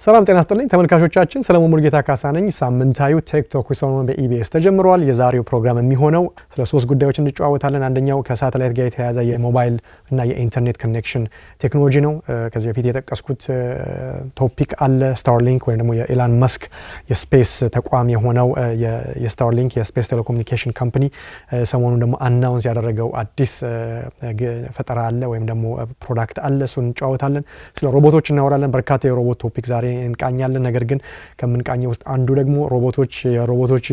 ሰላም ጤና ይስጥልኝ ተመልካቾቻችን ሰለሞን ሙሉጌታ ካሳ ነኝ። ሳምንታዊ ቲክቶክ ሰሞኑን በኢቢኤስ ተጀምሯል። የዛሬው ፕሮግራም የሚሆነው ስለ ሶስት ጉዳዮች እንጫወታለን። አንደኛው ከሳተላይት ጋር የተያያዘ የሞባይል እና የኢንተርኔት ኮኔክሽን ቴክኖሎጂ ነው። ከዚህ በፊት የጠቀስኩት ቶፒክ አለ። ስታርሊንክ ወይም ደግሞ የኤላን መስክ የስፔስ ተቋም የሆነው የስታርሊንክ የስፔስ ቴሌኮሙኒኬሽን ካምፓኒ ሰሞኑን ደግሞ አናውንስ ያደረገው አዲስ ፈጠራ አለ ወይም ደግሞ ፕሮዳክት አለ። እሱን እንጫወታለን። ስለ ሮቦቶች እናወራለን። በርካታ የሮቦት ቶፒክ ዛሬ እንቃኛለን። ነገር ግን ከምንቃኘው ውስጥ አንዱ ደግሞ የሮቦቶች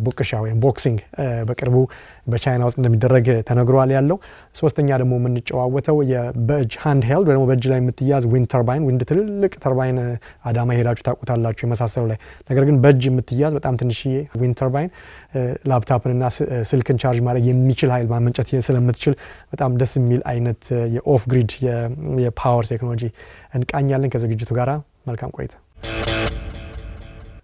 ቡቅሻ ወይም ቦክሲንግ በቅርቡ በቻይና ውስጥ እንደሚደረግ ተነግሯል ያለው። ሶስተኛ ደግሞ የምንጨዋወተው በእጅ ሃንድ ሄልድ ወይ ደግሞ በእጅ ላይ የምትያዝ ዊንድ ተርባይን ዊንድ ትልልቅ ተርባይን አዳማ ሄዳችሁ ታውቁታላችሁ የመሳሰለው ላይ ነገር ግን በእጅ የምትያዝ በጣም ትንሽዬ ዊንድ ተርባይን ላፕቶፕንና ስልክን ቻርጅ ማድረግ የሚችል ኃይል ማመንጨት ስለምትችል በጣም ደስ የሚል አይነት የኦፍ ግሪድ የፓወር ቴክኖሎጂ እንቃኛለን። ከዝግጅቱ ጋራ መልካም ቆይታ።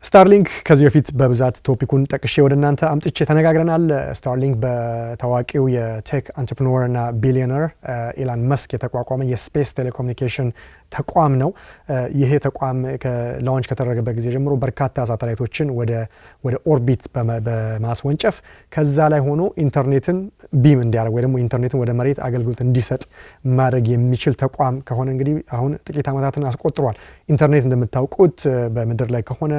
ስታርሊንክ ከዚህ በፊት በብዛት ቶፒኩን ጠቅሼ ወደ እናንተ አምጥቼ ተነጋግረናል። ስታርሊንክ በታዋቂው የቴክ አንትርፕረነር እና ቢሊዮነር ኤላን መስክ የተቋቋመ የስፔስ ቴሌኮሙኒኬሽን ተቋም ነው። ይሄ ተቋም ላውንች ከተደረገበት ጊዜ ጀምሮ በርካታ ሳተላይቶችን ወደ ኦርቢት በማስወንጨፍ ከዛ ላይ ሆኖ ኢንተርኔትን ቢም እንዲያደርግ ወይ ደግሞ ኢንተርኔትን ወደ መሬት አገልግሎት እንዲሰጥ ማድረግ የሚችል ተቋም ከሆነ እንግዲህ አሁን ጥቂት ዓመታትን አስቆጥሯል። ኢንተርኔት እንደምታውቁት በምድር ላይ ከሆነ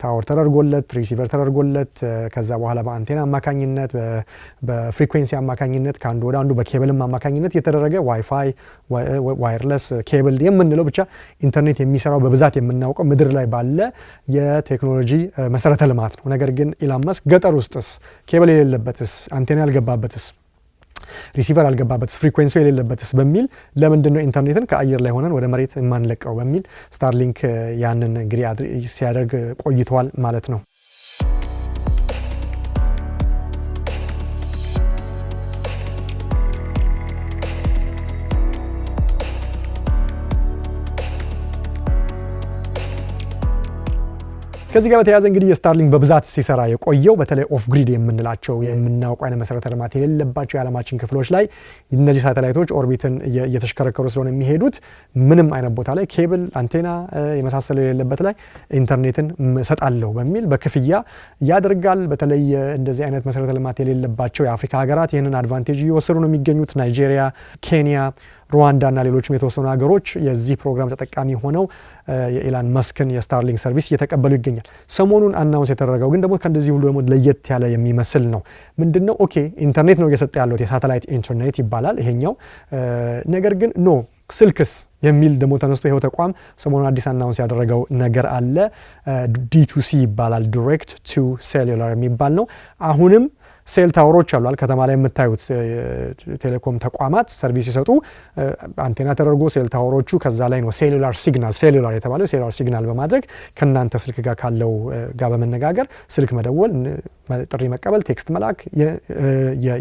ታወር ተደርጎለት ሪሲቨር ተደርጎለት ከዛ በኋላ በአንቴና አማካኝነት በፍሪኩዌንሲ አማካኝነት ከአንዱ ወደ አንዱ በኬብልም አማካኝነት የተደረገ ዋይፋይ ዋየርለስ ኬብል የምንለው ብቻ ኢንተርኔት የሚሰራው በብዛት የምናውቀው ምድር ላይ ባለ የቴክኖሎጂ መሰረተ ልማት ነው። ነገር ግን ኤላን መስክ ገጠር ውስጥስ ኬብል የሌለበትስ አንቴና ያልገባበትስ ሪሲቨር አልገባበትስ ፍሪኩዌንሲ የሌለበትስ በሚል ለምንድነው ኢንተርኔትን ከአየር ላይ ሆነን ወደ መሬት የማንለቀው በሚል ስታርሊንክ ያንን እንግዲህ ሲያደርግ ቆይቷል ማለት ነው። ከዚህ ጋር በተያያዘ እንግዲህ የስታርሊንክ በብዛት ሲሰራ የቆየው በተለይ ኦፍ ግሪድ የምንላቸው የምናውቀው አይነት መሰረተ ልማት የሌለባቸው የዓለማችን ክፍሎች ላይ እነዚህ ሳተላይቶች ኦርቢትን እየተሽከረከሩ ስለሆነ የሚሄዱት ምንም አይነት ቦታ ላይ ኬብል አንቴና የመሳሰለው የሌለበት ላይ ኢንተርኔትን ሰጣለሁ በሚል በክፍያ ያደርጋል። በተለይ እንደዚህ አይነት መሰረተ ልማት የሌለባቸው የአፍሪካ ሀገራት ይህንን አድቫንቴጅ እየወሰዱ ነው የሚገኙት። ናይጄሪያ፣ ኬንያ፣ ሩዋንዳ እና ሌሎችም የተወሰኑ ሀገሮች የዚህ ፕሮግራም ተጠቃሚ ሆነው የኤላን መስክን የስታርሊንክ ሰርቪስ እየተቀበሉ ይገኛል። ሰሞኑን አናውንስ የተደረገው ግን ደግሞ ከእንደዚህ ሁሉ ደግሞ ለየት ያለ የሚመስል ነው። ምንድነው? ኦኬ ኢንተርኔት ነው እየሰጠ ያለው የሳተላይት ኢንተርኔት ይባላል ይሄኛው። ነገር ግን ስልክስ የሚል ደግሞ ተነስቶ ይሄው ተቋም ሰሞኑን አዲስ አናውንስ ያደረገው ነገር አለ። D2C ይባላል፣ ዲሬክት ቱ ሴሉላር የሚባል ነው። አሁንም ሴል ታወሮች አሉ ከተማ ላይ የምታዩት ቴሌኮም ተቋማት ሰርቪስ ሲሰጡ አንቴና ተደርጎ ሴል ታወሮቹ ከዛ ላይ ነው ሴሉላር የተባለው ሴሉላር ሲግናል በማድረግ ከናንተ ስልክ ጋር ካለው ጋር በመነጋገር ስልክ መደወል፣ ጥሪ መቀበል፣ ቴክስት መላክ፣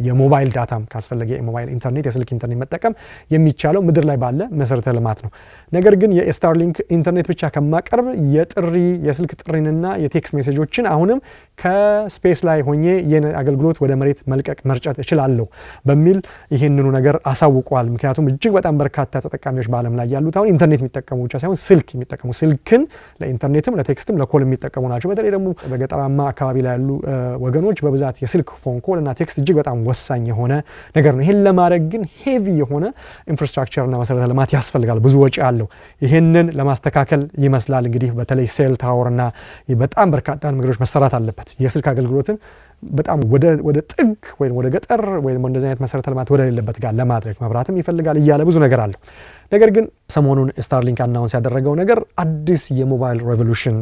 የሞባይል ዳታም ካስፈለገ የሞባይል ኢንተርኔት የስልክ ኢንተርኔት መጠቀም የሚቻለው ምድር ላይ ባለ መሰረተ ልማት ነው። ነገር ግን የስታርሊንክ ኢንተርኔት ብቻ ከማቀርብ የስልክ ጥሪንና የቴክስት ሜሴጆችን አሁንም ከስፔስ ላይ ሆኜ አገልግሎት ወደ መሬት መልቀቅ መርጨት እችላለሁ በሚል ይሄንኑ ነገር አሳውቋል። ምክንያቱም እጅግ በጣም በርካታ ተጠቃሚዎች በዓለም ላይ ያሉት አሁን ኢንተርኔት የሚጠቀሙ ብቻ ሳይሆን ስልክ የሚጠቀሙ ስልክን ለኢንተርኔትም ለቴክስትም ለኮል የሚጠቀሙ ናቸው። በተለይ ደግሞ በገጠራማ አካባቢ ላይ ያሉ ወገኖች በብዛት የስልክ ፎን ኮል እና ቴክስት እጅግ በጣም ወሳኝ የሆነ ነገር ነው። ይሄን ለማድረግ ግን ሄቪ የሆነ ኢንፍራስትራክቸር እና መሰረተ ልማት ያስፈልጋል፣ ብዙ ወጪ አለው። ይሄንን ለማስተካከል ይመስላል እንግዲህ በተለይ ሴል ታወር እና በጣም በርካታ ነገሮች መሰራት አለበት የስልክ አገልግሎትን በጣም ወደ ጥግ ወይም ወደ ገጠር ወይም እንደዚህ አይነት መሰረተ ልማት ወደ ሌለበት ጋር ለማድረግ መብራትም ይፈልጋል እያለ ብዙ ነገር አለው። ነገር ግን ሰሞኑን ስታርሊንክ አናውንስ ያደረገው ነገር አዲስ የሞባይል ሬቮሉሽን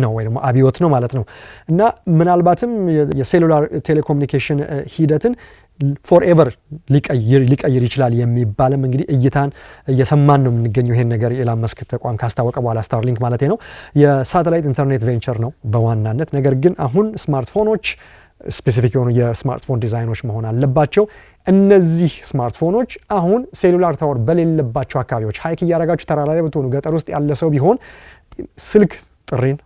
ነው ወይ ደግሞ አብዮት ነው ማለት ነው እና ምናልባትም የሴሉላር ቴሌኮሙኒኬሽን ሂደትን ፎርኤቨር ሊቀይር ይችላል የሚባልም እንግዲህ እይታን እየሰማን ነው የምንገኘው። ይሄን ነገር ኤላን መስክ ተቋም ካስታወቀ በኋላ ስታርሊንክ ማለት ነው የሳተላይት ኢንተርኔት ቬንቸር ነው በዋናነት። ነገር ግን አሁን ስማርትፎኖች ስፔሲፊክ የሆኑ የስማርትፎን ዲዛይኖች መሆን አለባቸው። እነዚህ ስማርትፎኖች አሁን ሴሉላር ታወር በሌለባቸው አካባቢዎች ሃይክ እያደረጋችሁ ተራራ ላይ ብትሆኑ ገጠር ውስጥ ያለ ሰው ቢሆን ስልክ ጥሪን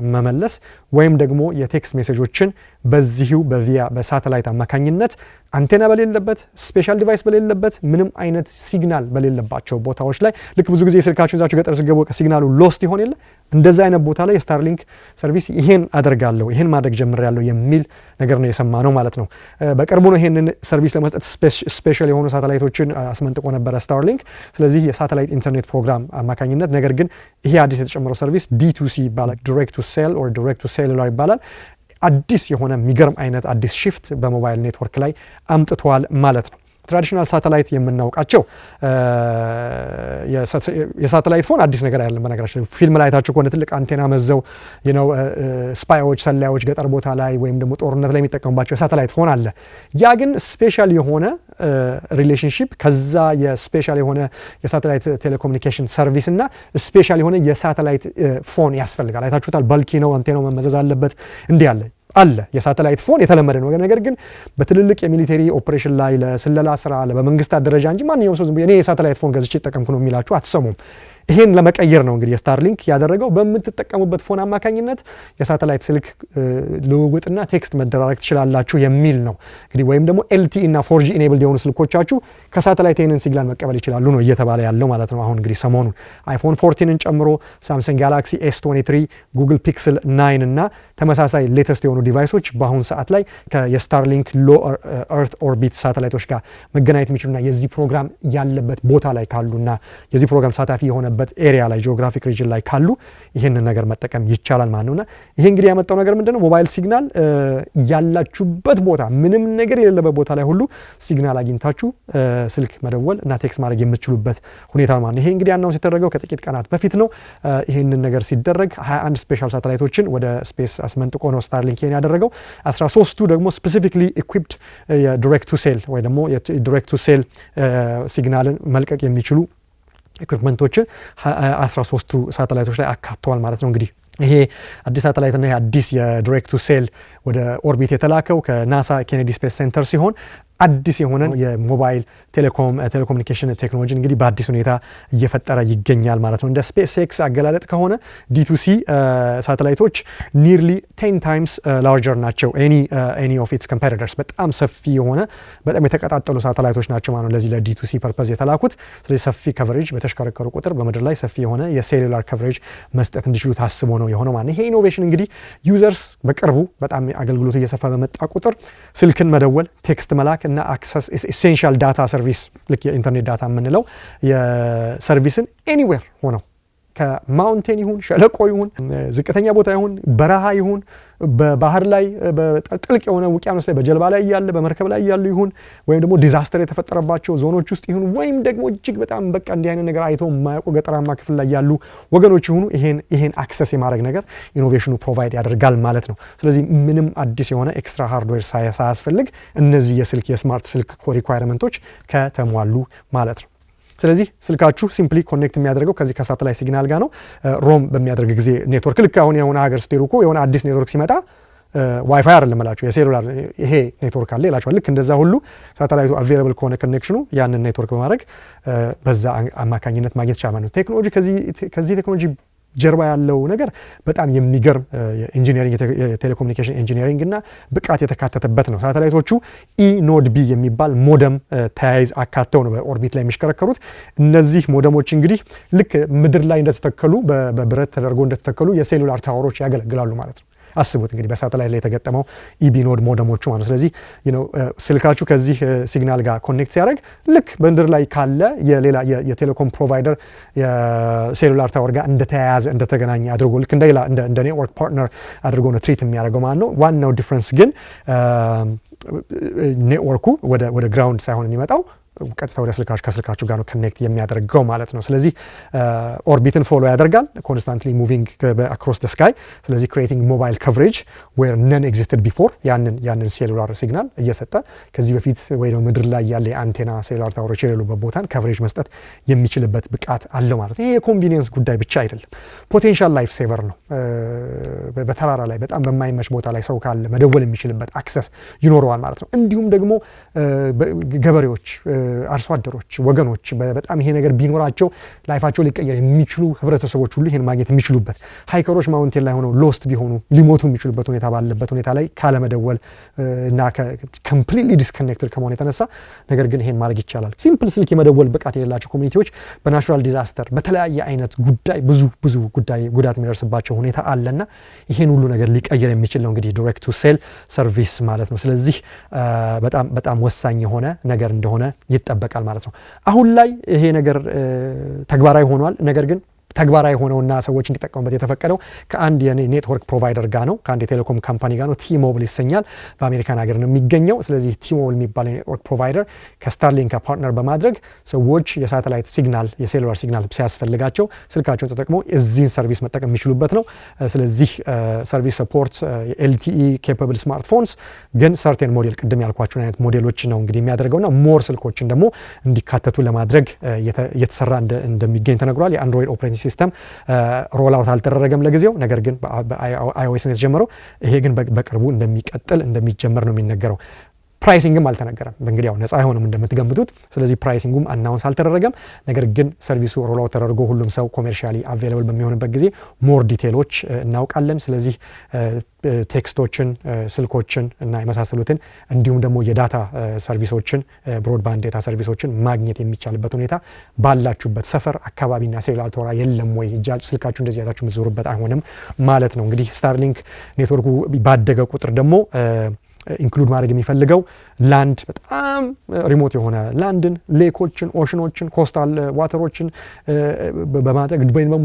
መመለስ ወይም ደግሞ የቴክስት ሜሴጆችን በዚሁ በሳተላይት አማካኝነት አንቴና በሌለበት ስፔሻል ዲቫይስ በሌለበት ምንም አይነት ሲግናል በሌለባቸው ቦታዎች ላይ ልክ ብዙ ጊዜ ስልካችሁ ይዛችሁ ገጠር ስገቡ ሲግናሉ ሎስት ይሆን የለ እንደዛ አይነት ቦታ ላይ የስታርሊንክ ሰርቪስ ይሄን አደርጋለሁ ይሄን ማድረግ ጀምሬያለሁ የሚል ነገር ነው የሰማነው ማለት ነው። በቅርቡ ነው ይሄንን ሰርቪስ ለመስጠት ስፔሻል የሆኑ ሳተላይቶችን አስመንጥቆ ነበረ ስታርሊንክ። ስለዚህ የሳተላይት ኢንተርኔት ፕሮግራም አማካኝነት ነገር ግን ይሄ አዲስ የተጨመረው ሰርቪስ D2C ይባላል። ዲሬክት ቱ ሴል ኦር ዲሬክት ቱ ሴሉላር ይባላል። አዲስ የሆነ የሚገርም አይነት አዲስ ሽፍት በሞባይል ኔትወርክ ላይ አምጥቷል ማለት ነው። ትራዲሽናል ሳተላይት የምናውቃቸው የሳተላይት ፎን አዲስ ነገር አይደለም። በነገራችን ፊልም ላይ አይታችሁ ከሆነ ትልቅ አንቴና መዘው ስፓዮች ሰላዮች ገጠር ቦታ ላይ ወይም ደግሞ ጦርነት ላይ የሚጠቀሙባቸው የሳተላይት ፎን አለ። ያ ግን ስፔሻል የሆነ ሪሌሽንሺፕ ከዛ የስፔሻል የሆነ የሳተላይት ቴሌኮሙኒኬሽን ሰርቪስ እና ስፔሻል የሆነ የሳተላይት ፎን ያስፈልጋል። አይታችሁታል። በልኪ ነው፣ አንቴናው መመዘዝ አለበት። እንዲህ አለ የሳተላይት ፎን የተለመደ ነው። ነገር ግን በትልልቅ የሚሊቴሪ ኦፕሬሽን ላይ ለስለላ ስራ በመንግስታት ደረጃ እንጂ ማንኛውም ሰው ዝም ብሎ እኔ የሳተላይት ፎን ገዝቼ ተጠቀምኩ ነው የሚላችሁ አትሰሙም። ይሄን ለመቀየር ነው እንግዲህ የስታርሊንክ ያደረገው። በምትጠቀሙበት ፎን አማካኝነት የሳተላይት ስልክ ልውውጥና ቴክስት መደራረግ ትችላላችሁ የሚል ነው እንግዲህ። ወይም ደግሞ LTE እና 4G ኢኔብልድ የሆኑ ስልኮቻችሁ ከሳተላይት ይሄንን ሲግናል መቀበል ይችላሉ ነው እየተባለ ያለው ማለት ነው። አሁን እንግዲህ ሰሞኑን አይፎን 14ን ጨምሮ ሳምሰንግ ጋላክሲ S23፣ ጉግል ፒክስል 9 እና ተመሳሳይ ሌተስት የሆኑ ዲቫይሶች በአሁን ሰዓት ላይ የስታርሊንክ ሎ ኤርት ኦርቢት ሳተላይቶች ጋር መገናኘት የሚችሉና የዚህ ፕሮግራም ያለበት ቦታ ላይ ካሉና የዚህ ፕሮግራም ሳታፊ የሆነ ኤሪያ ላይ ጂኦግራፊክ ሪጅን ላይ ካሉ ይህንን ነገር መጠቀም ይቻላል ማለት ነውና ይሄ እንግዲህ ያመጣው ነገር ምንድነው? ሞባይል ሲግናል ያላችሁበት ቦታ ምንም ነገር የሌለበት ቦታ ላይ ሁሉ ሲግናል አግኝታችሁ ስልክ መደወል እና ቴክስት ማድረግ የምትችሉበት ሁኔታ ማለት ነው። ይሄ እንግዲህ አናውንስ የተደረገው ከጥቂት ቀናት በፊት ነው። ይሄንን ነገር ሲደረግ 21 ስፔሻል ሳተላይቶችን ወደ ስፔስ አስመንጥቆ ነው ስታርሊንክ ይሄን ያደረገው። 13ቱ ደግሞ ስፔሲፊክሊ ኢኩዊፕድ የዲሬክት ቱ ሴል ወይ ደግሞ የዲሬክት ቱ ሴል ሲግናልን መልቀቅ የሚችሉ ኢኩዊፕመንቶችን 13ቱ ሳተላይቶች ላይ አካተዋል ማለት ነው። እንግዲህ ይሄ አዲስ ሳተላይት እና ይሄ አዲስ የዲሬክት ቱ ሴል ወደ ኦርቢት የተላከው ከናሳ ኬኔዲ ስፔስ ሴንተር ሲሆን አዲስ የሆነ የሞባይል ቴሌኮሙኒኬሽን ቴክኖሎጂ እንግዲህ በአዲስ ሁኔታ እየፈጠረ ይገኛል ማለት ነው። እንደ ስፔስ ኤክስ አገላለጥ ከሆነ D2C ሳተላይቶች ኒርሊ 10 ታይምስ ላርጀር ናቸው ኤኒ ኦፍ ኢትስ ኮምፒቲተርስ። በጣም ሰፊ የሆነ በጣም የተቀጣጠሉ ሳተላይቶች ናቸው ማለት ነው ለዚህ ለD2C ፐርፐዝ የተላኩት። ስለዚህ ሰፊ ከቨሬጅ በተሽከረከሩ ቁጥር በምድር ላይ ሰፊ የሆነ የሴሉላር ከቨሬጅ መስጠት እንዲችሉ ታስቦ ነው የሆነው ማለት ነው። ይሄ ኢኖቬሽን እንግዲህ ዩዘርስ በቅርቡ በጣም አገልግሎቱ እየሰፋ በመጣ ቁጥር ስልክን መደወል፣ ቴክስት መላክ እና አክሰስ ኢሴንሻል ዳታ ሰርቪስ ልክ የኢንተርኔት ዳታ የምንለው የሰርቪስን ኤኒዌር ሆነው ከማውንቴን ይሁን ሸለቆ ይሁን ዝቅተኛ ቦታ ይሁን በረሃ ይሁን በባህር ላይ በጥልቅ የሆነ ውቅያኖስ ላይ በጀልባ ላይ ያለ በመርከብ ላይ ያሉ ይሁን ወይም ደግሞ ዲዛስተር የተፈጠረባቸው ዞኖች ውስጥ ይሁን ወይም ደግሞ እጅግ በጣም በቃ እንዲህ አይነት ነገር አይተው የማያውቁ ገጠራማ ክፍል ላይ ያሉ ወገኖች ይሁኑ ይሄን አክሰስ የማድረግ ነገር ኢኖቬሽኑ ፕሮቫይድ ያደርጋል ማለት ነው። ስለዚህ ምንም አዲስ የሆነ ኤክስትራ ሃርድዌር ሳያስፈልግ እነዚህ የስማርት ስልክ ሪኳየርመንቶች ከተሟሉ ማለት ነው። ስለዚህ ስልካችሁ ሲምፕሊ ኮኔክት የሚያደርገው ከዚህ ከሳተላይት ሲግናል ጋር ነው። ሮም በሚያደርግ ጊዜ ኔትወርክ ልክ አሁን የሆነ ሀገር ስትሄዱ እኮ የሆነ አዲስ ኔትወርክ ሲመጣ ዋይፋይ አይደለም እላችሁ የሴሉላር ይሄ ኔትወርክ አለ ይላችኋል። ልክ እንደዛ ሁሉ ሳተላይቱ አቬይላብል ከሆነ ኮኔክሽኑ ያንን ኔትወርክ በማድረግ በዛ አማካኝነት ማግኘት ይቻላል ነው። ቴክኖሎጂ ከዚህ ቴክኖሎጂ ጀርባ ያለው ነገር በጣም የሚገርም ኢንጂነሪንግ የቴሌኮሙኒኬሽን ኢንጂነሪንግ እና ብቃት የተካተተበት ነው። ሳተላይቶቹ ኢኖድ ቢ የሚባል ሞደም ተያይዝ አካተው ነው በኦርቢት ላይ የሚሽከረከሩት። እነዚህ ሞደሞች እንግዲህ ልክ ምድር ላይ እንደተተከሉ በብረት ተደርጎ እንደተተከሉ የሴሉላር ታወሮች ያገለግላሉ ማለት ነው። አስቡት እንግዲህ በሳተላይት ላይ የተገጠመው ኢቢኖድ ሞደሞቹ ማለት። ስለዚህ ስልካችሁ ከዚህ ሲግናል ጋር ኮኔክት ሲያደርግ ልክ በምድር ላይ ካለ የሌላ የቴሌኮም ፕሮቫይደር የሴሉላር ታወር ጋር እንደተያያዘ እንደተገናኘ አድርጎ ልክ እንደ ኔትወርክ ፓርትነር አድርጎ ነው ትሪት የሚያደርገው ማለት ነው። ዋናው ዲፍረንስ ግን ኔትወርኩ ወደ ግራውንድ ሳይሆን የሚመጣው ቀጥታ ወደ ከስልካችሁ ጋር ነው ኮኔክት የሚያደርገው ማለት ነው። ስለዚህ ኦርቢትን ፎሎ ያደርጋል ኮንስታንትሊ ሙቪንግ አክሮስ ደ ስካይ። ስለዚህ ክሬቲንግ ሞባይል ከቨሬጅ ዌር ነን ኤግዚስትድ ቢፎር ያንን ሴሉላር ሲግናል እየሰጠ ከዚህ በፊት ወይ ነው ምድር ላይ ያለ የአንቴና ሴሉላር ታወሮች የሌሉበት ቦታን ከቨሬጅ መስጠት የሚችልበት ብቃት አለው ማለት ነው። ይሄ የኮንቪኒየንስ ጉዳይ ብቻ አይደለም፣ ፖቴንሻል ላይፍ ሴቨር ነው። በተራራ ላይ በጣም በማይመች ቦታ ላይ ሰው ካለ መደወል የሚችልበት አክሰስ ይኖረዋል ማለት ነው። እንዲሁም ደግሞ ገበሬዎች አርሶ አደሮች ወገኖች በጣም ይሄ ነገር ቢኖራቸው ላይፋቸው ሊቀየር የሚችሉ ህብረተሰቦች ሁሉ ይሄን ማግኘት የሚችሉበት ሃይከሮች ማውንቴን ላይ ሆነው ሎስት ቢሆኑ ሊሞቱ የሚችሉበት ሁኔታ ባለበት ሁኔታ ላይ ካለመደወል እና ኮምፕሊትሊ ዲስኮኔክትድ ከመሆን የተነሳ ነገር ግን ይሄን ማድረግ ይቻላል። ሲምፕል ስልክ የመደወል ብቃት የሌላቸው ኮሚኒቲዎች በናቹራል ዲዛስተር በተለያየ አይነት ጉዳይ ብዙ ጉዳት የሚደርስባቸው ሁኔታ አለና ይሄን ሁሉ ነገር ሊቀየር የሚችል ነው እንግዲህ ዳይሬክት ቱ ሴል ሰርቪስ ማለት ነው። ስለዚህ በጣም ወሳኝ የሆነ ነገር እንደሆነ ይጠበቃል ማለት ነው። አሁን ላይ ይሄ ነገር ተግባራዊ ሆኗል። ነገር ግን ተግባራዊ ሆነውና ሰዎች እንዲጠቀሙበት የተፈቀደው ከአንድ የኔትወርክ ፕሮቫይደር ጋር ነው፣ ከአንድ የቴሌኮም ካምፓኒ ጋር ነው። ቲሞብል ይሰኛል። በአሜሪካን ሀገር ነው የሚገኘው። ስለዚህ ቲሞብል የሚባል የኔትወርክ ፕሮቫይደር ከስታርሊንክ ፓርትነር በማድረግ ሰዎች የሳተላይት ሲግናል የሴሉላር ሲግናል ሲያስፈልጋቸው ስልካቸውን ተጠቅመው እዚህን ሰርቪስ መጠቀም የሚችሉበት ነው። ስለዚህ ሰርቪስ ሰፖርት ኤልቲኢ ኬፓብል ስማርትፎንስ ግን ሰርቴን ሞዴል ቅድም ያልኳቸውን አይነት ሞዴሎች ነው እንግዲህ የሚያደርገውና ሞር ስልኮችን ደግሞ እንዲካተቱ ለማድረግ እየተሰራ እንደሚገኝ ተነግሯል። የአንድሮይድ ኦፕሬቲንግ ሲስተም ሮል አውት አልተደረገም ለጊዜው፣ ነገር ግን በአይኦኤስ ነው የተጀመረው። ይሄ ግን በቅርቡ እንደሚጀመር ነው የሚነገረው። ፕራይሲንግም አልተነገረም። እንግዲህ ያው ነፃ አይሆንም እንደምትገምቱት። ስለዚህ ፕራይሲንጉም አናውንስ አልተደረገም። ነገር ግን ሰርቪሱ ሮል አውት ተደርጎ ሁሉም ሰው ኮሜርሻሊ አቬይላብል በሚሆንበት ጊዜ ሞር ዲቴሎች እናውቃለን። ስለዚህ ቴክስቶችን፣ ስልኮችን እና የመሳሰሉትን እንዲሁም ደግሞ የዳታ ሰርቪሶችን ብሮድባንድ ዳታ ሰርቪሶችን ማግኘት የሚቻልበት ሁኔታ ባላችሁበት ሰፈር አካባቢና ሴሉላር ቶራ የለም ወይ ስልካችሁ እንደዚህ ያላችሁ የምትዞሩበት አይሆንም ማለት ነው። እንግዲህ ስታርሊንክ ኔትወርኩ ባደገ ቁጥር ደግሞ ኢንክሉድ ማድረግ የሚፈልገው ላንድ በጣም ሪሞት የሆነ ላንድን፣ ሌኮችን፣ ኦሽኖችን፣ ኮስታል ዋተሮችን በማድረግ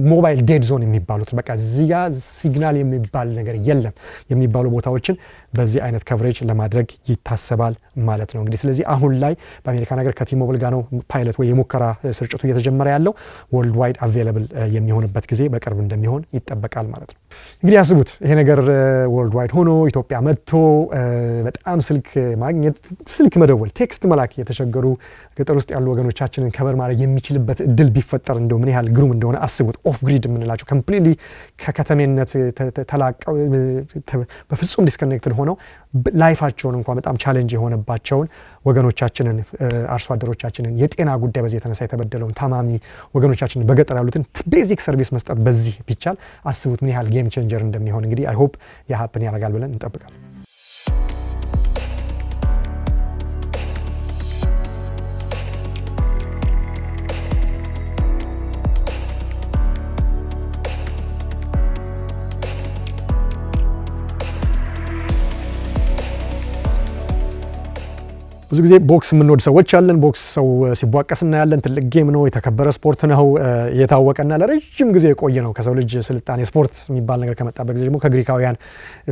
ሞባይል ዴድ ዞን የሚባሉት በቃ እዚያ ሲግናል የሚባል ነገር የለም የሚባሉ ቦታዎችን በዚህ አይነት ከቨሬጅ ለማድረግ ይታሰባል ማለት ነው። እንግዲህ ስለዚህ አሁን ላይ በአሜሪካ ነገር ከቲሞብል ጋር ነው ፓይለት ወይ የሙከራ ስርጭቱ እየተጀመረ ያለው። ወርልድ ዋይድ አቬይላብል የሚሆንበት ጊዜ በቅርብ እንደሚሆን ይጠበቃል ማለት ነው። እንግዲህ አስቡት ይሄ ነገር ወርልድ ዋይድ ሆኖ ኢትዮጵያ መጥቶ በጣም ስልክ ማግኘት፣ ስልክ መደወል፣ ቴክስት መላክ የተቸገሩ ገጠር ውስጥ ያሉ ወገኖቻችንን ከበር ማድረግ የሚችልበት እድል ቢፈጠር እንደው ምን ያህል ግሩም እንደሆነ አስቡት። ኦፍ ግሪድ የምንላቸው ኮምፕሊትሊ ከከተሜነት ተላቀው በፍጹም ዲስኮኔክትድ ሆነው ላይፋቸውን እንኳን በጣም ቻሌንጅ የሆነባቸውን ወገኖቻችንን አርሶ አደሮቻችንን የጤና ጉዳይ በዚህ የተነሳ የተበደለውን ታማሚ ወገኖቻችንን በገጠር ያሉትን ቤዚክ ሰርቪስ መስጠት በዚህ ቢቻል አስቡት ምን ያህል ጌም ቼንጀር እንደሚሆን። እንግዲህ አይ ሆፕ ያሀፕን ያደርጋል ብለን እንጠብቃለን። ብዙ ጊዜ ቦክስ የምንወድ ሰዎች አለን። ቦክስ ሰው ሲቧቀስ እናያለን። ትልቅ ጌም ነው፣ የተከበረ ስፖርት ነው፣ የታወቀና ለረጅም ጊዜ የቆየ ነው። ከሰው ልጅ ስልጣኔ ስፖርት የሚባል ነገር ከመጣበት ጊዜ ደግሞ ከግሪካውያን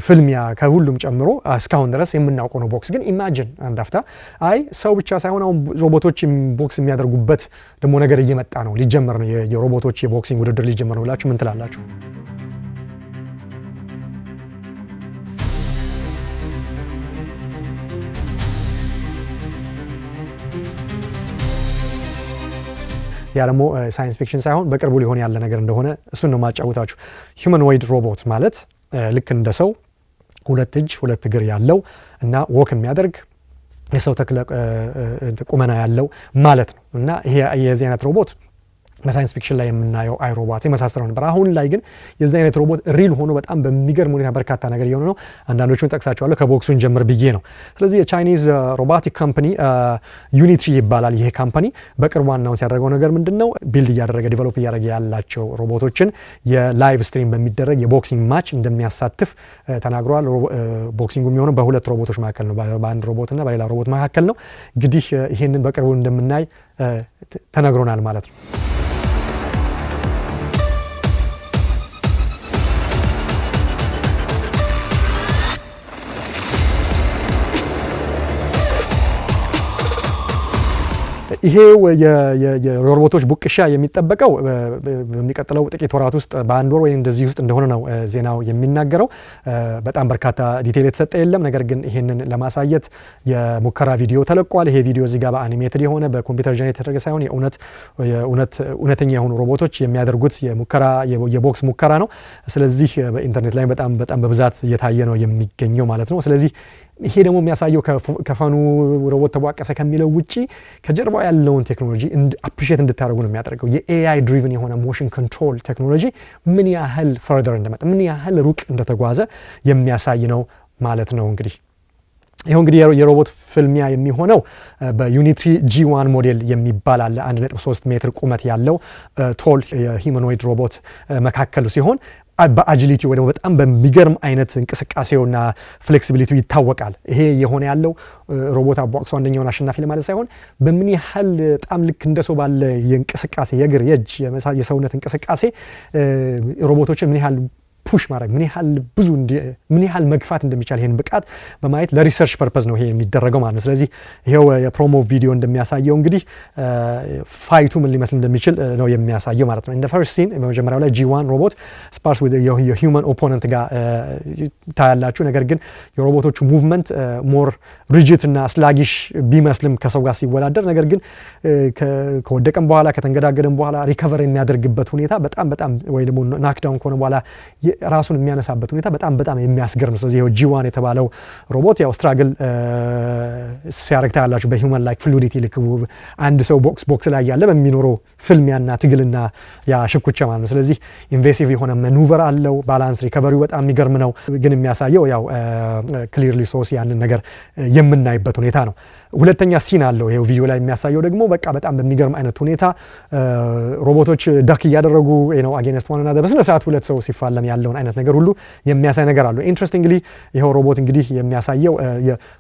ፍልሚያ ከሁሉም ጨምሮ እስካሁን ድረስ የምናውቀው ነው ቦክስ። ግን ኢማጂን አንድ አፍታ አይ ሰው ብቻ ሳይሆን አሁን ሮቦቶች ቦክስ የሚያደርጉበት ደግሞ ነገር እየመጣ ነው፣ ሊጀመር ነው፣ የሮቦቶች የቦክሲንግ ውድድር ሊጀመር ነው ብላችሁ ምን ትላላችሁ? ያ ደግሞ ሳይንስ ፊክሽን ሳይሆን በቅርቡ ሊሆን ያለ ነገር እንደሆነ እሱን ነው ማጫወታችሁ። ሂዩማኖይድ ሮቦት ማለት ልክ እንደ ሰው ሁለት እጅ ሁለት እግር ያለው እና ወክ የሚያደርግ የሰው ተክለ ቁመና ያለው ማለት ነው። እና ይሄ የዚህ አይነት ሮቦት በሳይንስ ፊክሽን ላይ የምናየው አይሮባት የመሳሰለው ነበር። አሁን ላይ ግን የዚህ አይነት ሮቦት ሪል ሆኖ በጣም በሚገርም ሁኔታ በርካታ ነገር እየሆነ ነው። አንዳንዶቹን ጠቅሳቸዋለሁ። ከቦክሱን ጀምር ብዬ ነው። ስለዚህ የቻይኒዝ ሮቦቲክ ካምፓኒ ዩኒትሪ ይባላል። ይሄ ካምፓኒ በቅርቡ አናውንስ ያደረገው ነገር ምንድነው? ቢልድ እያደረገ ዲቨሎፕ እያደረገ ያላቸው ሮቦቶችን የላይቭ ስትሪም በሚደረግ የቦክሲንግ ማች እንደሚያሳትፍ ተናግሯል። ቦክሲንጉ የሚሆነው በሁለት ሮቦቶች መካከል ነው፣ በአንድ ሮቦትና በሌላ ሮቦት መካከል ነው። እንግዲህ ይሄንን በቅርቡ እንደምናይ ተነግሮናል ማለት ነው። ይሄው የሮቦቶች ቡቅሻ የሚጠበቀው በሚቀጥለው ጥቂት ወራት ውስጥ በአንድ ወር ወይም እንደዚህ ውስጥ እንደሆነ ነው ዜናው የሚናገረው። በጣም በርካታ ዲቴይል የተሰጠ የለም። ነገር ግን ይሄንን ለማሳየት የሙከራ ቪዲዮ ተለቋል። ይሄ ቪዲዮ እዚህ ጋር በአኒሜትድ የሆነ በኮምፒውተር ጀነሬት የተደረገ ሳይሆን እውነተኛ የሆኑ ሮቦቶች የሚያደርጉት የቦክስ ሙከራ ነው። ስለዚህ በኢንተርኔት ላይ በጣም በብዛት እየታየ ነው የሚገኘው ማለት ነው። ስለዚህ ይሄ ደግሞ የሚያሳየው ከፈኑ ሮቦት ተቧቀሰ ከሚለው ውጪ ከጀርባው ያለውን ቴክኖሎጂ አፕሪሺየት እንድታደርጉ ነው የሚያደርገው። የኤአይ ድሪቭን የሆነ ሞሽን ኮንትሮል ቴክኖሎጂ ምን ያህል ፈርደር እንደመጣ ምን ያህል ሩቅ እንደተጓዘ የሚያሳይ ነው ማለት ነው። እንግዲህ ይሄው እንግዲህ የሮቦት ፍልሚያ የሚሆነው በዩኒትሪ G1 ሞዴል የሚባል አለ 1.3 ሜትር ቁመት ያለው ቶል የሂዩማኖይድ ሮቦት መካከሉ ሲሆን በአጂሊቲ ወይ ደግሞ በጣም በሚገርም አይነት እንቅስቃሴውና ፍሌክሲቢሊቲው ይታወቃል። ይሄ የሆነ ያለው ሮቦት አቧቅሶ አንደኛውን አሸናፊ ለማለት ሳይሆን በምን ያህል በጣም ልክ እንደሰው ባለ የእንቅስቃሴ የእግር የእጅ የሰውነት እንቅስቃሴ ሮቦቶችን ምን ያህል ፑሽ ማድረግ ምን ያህል መግፋት እንደሚቻል ይሄን ብቃት በማየት ለሪሰርች ፐርፐዝ ነው ይሄ የሚደረገው ማለት ነው። ስለዚህ ይሄው የፕሮሞ ቪዲዮ እንደሚያሳየው እንግዲህ ፋይቱ ምን ሊመስል እንደሚችል ነው የሚያሳየው ማለት ነው። ኢን ዘ ፈርስት ሲን በመጀመሪያው ላይ G1 ሮቦት ስፓርስ ዊዝ የሂውመን ኦፖነንት ጋር ታያላችሁ። ነገር ግን የሮቦቶቹ ሙቭመንት ሞር ሪጂድ እና ስላጊሽ ቢመስልም ከሰው ጋር ሲወዳደር፣ ነገር ግን ከወደቀም በኋላ ከተንገዳገደም በኋላ ሪከቨር የሚያደርግበት ሁኔታ በጣም ወይ ደግሞ ናክዳውን ከሆነ በኋላ ራሱን የሚያነሳበት ሁኔታ በጣም የሚያስገርም። ስለዚህ ይሄው G1 የተባለው ሮቦት ያው ስትራግል ሲያደርግ ታያላችሁ በሂውመን ላይክ ፍሉዲቲ ልክ አንድ ሰው ቦክስ ላይ ያለ በሚኖረው ፍልሚያና ትግልና ያ ሽኩቻ ማለት ነው። ስለዚህ ኢንቬሲቭ የሆነ ማኑቨር አለው። ባላንስ ሪከቨሪው በጣም የሚገርም ነው። ግን የሚያሳየው ያው ክሊርሊ ሶስ ያንን ነገር የምናይበት ሁኔታ ነው። ሁለተኛ ሲን አለው ይሄው ቪዲዮ ላይ የሚያሳየው ደግሞ በጣም በሚገርም አይነት ሁኔታ ሮቦቶች ዳክ እያደረጉ ነው አጌንስት ዋን አናዘር በስነ ስርዓት ሁለት ሰው ሲፋለም ያለውን አይነት ነገር ሁሉ የሚያሳይ ነገር አለው። ኢንትረስቲንግሊ ይሄው ሮቦት እንግዲህ የሚያሳየው